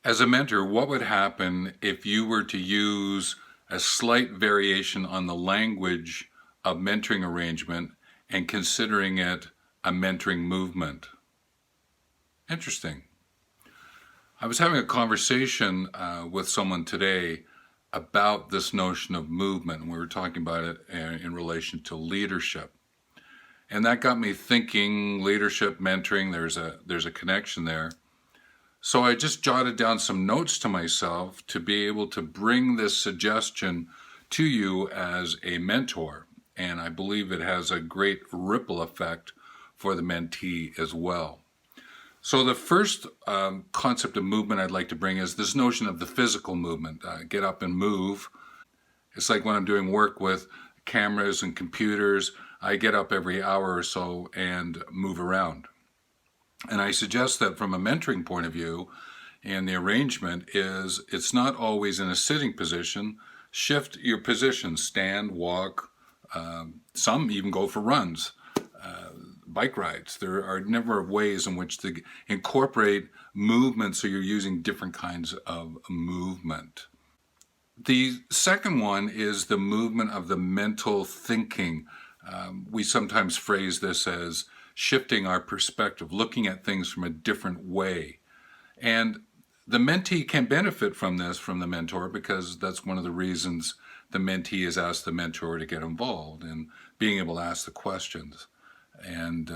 As a mentor, what would happen if you were to use a slight variation on the language of mentoring arrangement and considering it a mentoring movement? Interesting. I was having a conversation with someone today about this notion of movement, and we were talking about it in relation to leadership. And that got me thinking leadership, mentoring, there's a connection there. So I just jotted down some notes to myself to be able to bring this suggestion to you as a mentor. And I believe it has a great ripple effect for the mentee as well. So the first concept of movement I'd like to bring is this notion of the physical movement. Get up and move. It's like when I'm doing work with cameras and computers, I get up every hour or so and move around. And I suggest that from a mentoring point of view, and the arrangement is it's not always in a sitting position. Shift your position, stand, walk. Some even go for runs, bike rides. There are a number of ways in which to incorporate movement so you're using different kinds of movement. The second one is the movement of the mental thinking. We sometimes phrase this as shifting our perspective, looking at things from a different way. And the mentee can benefit from this from the mentor because that's one of the reasons the mentee has asked the mentor to get involved in being able to ask the questions. And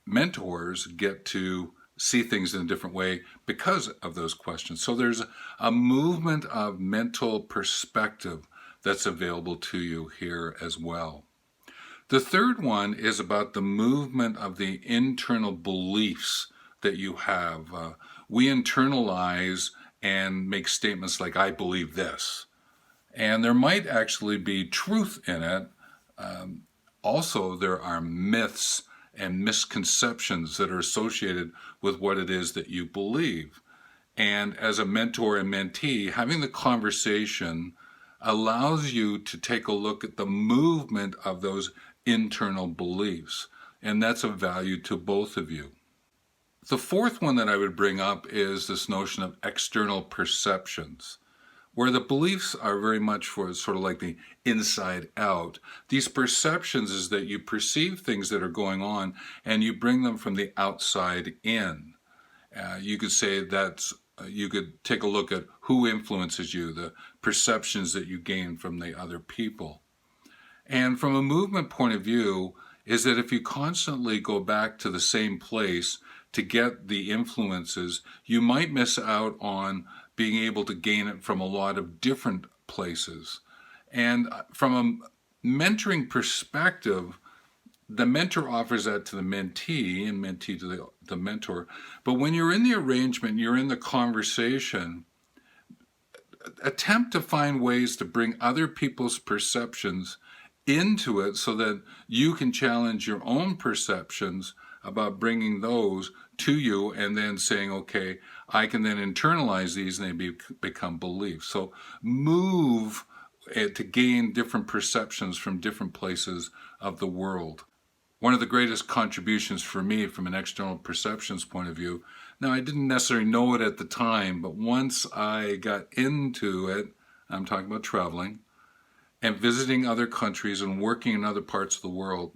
mentors get to see things in a different way because of those questions. So there's a movement of mental perspective that's available to you here as well. The third one is about the movement of the internal beliefs that you have. We internalize and make statements like, I believe this. And there might actually be truth in it. Also, there are myths and misconceptions that are associated with what it is that you believe. And as a mentor and mentee, having the conversation allows you to take a look at the movement of those internal beliefs, and that's of value to both of you. The fourth one that I would bring up is this notion of external perceptions, where the beliefs are very much for sort of like the inside out. These perceptions is that you perceive things that are going on and you bring them from the outside in. You could say that you could take a look at who influences you, the perceptions that you gain from the other people. And from a movement point of view, is that if you constantly go back to the same place to get the influences, you might miss out on being able to gain it from a lot of different places. And from a mentoring perspective, the mentor offers that to the mentee and mentee to the mentor. But when you're in the arrangement, you're in the conversation, attempt to find ways to bring other people's perceptions into it so that you can challenge your own perceptions about bringing those to you and then saying, okay, I can then internalize these and they become beliefs. So move to gain different perceptions from different places of the world. One of the greatest contributions for me from an external perceptions point of view, now I didn't necessarily know it at the time, but once I got into it, I'm talking about traveling, and visiting other countries and working in other parts of the world,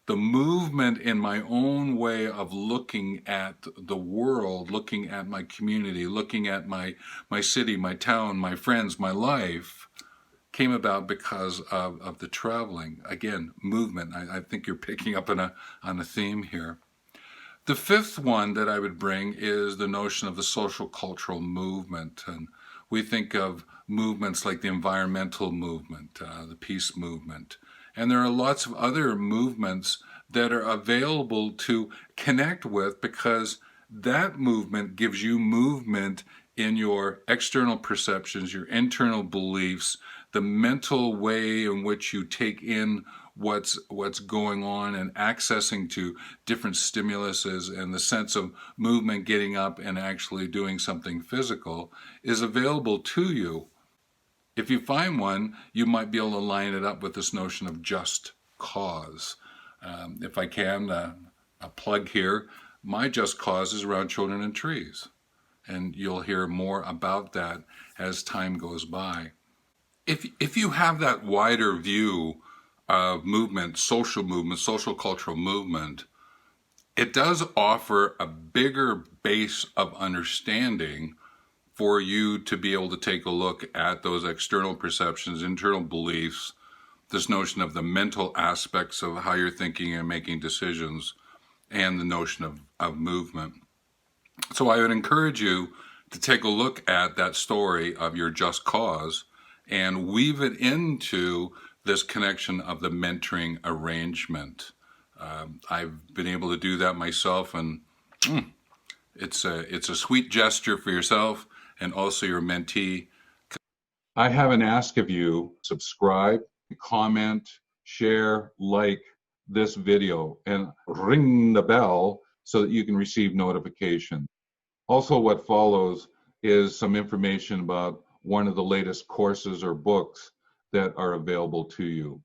the movement in my own way of looking at the world, looking at my community, looking at my city, my town, my friends, my life, came about because of the traveling. Again, movement. I think you're picking up on a theme here. The fifth one that I would bring is the notion of the social cultural movement. And we think of movements like the environmental movement, the peace movement. And there are lots of other movements that are available to connect with because that movement gives you movement in your external perceptions, your internal beliefs, the mental way in which you take in what's going on and accessing to different stimuluses, and the sense of movement, getting up and actually doing something physical is available to you. If you find one, you might be able to line it up with this notion of just cause. If I can, a plug here, my just cause is around children and trees. And you'll hear more about that as time goes by. If you have that wider view of movement, social cultural movement, it does offer a bigger base of understanding for you to be able to take a look at those external perceptions, internal beliefs, this notion of the mental aspects of how you're thinking and making decisions, and the notion of movement. So I would encourage you to take a look at that story of your just cause and weave it into this connection of the mentoring arrangement. I've been able to do that myself, and it's a sweet gesture for yourself and also your mentee. I have an ask of you: subscribe, comment, share, like this video, and ring the bell so that you can receive notification. Also, what follows is some information about one of the latest courses or books that are available to you.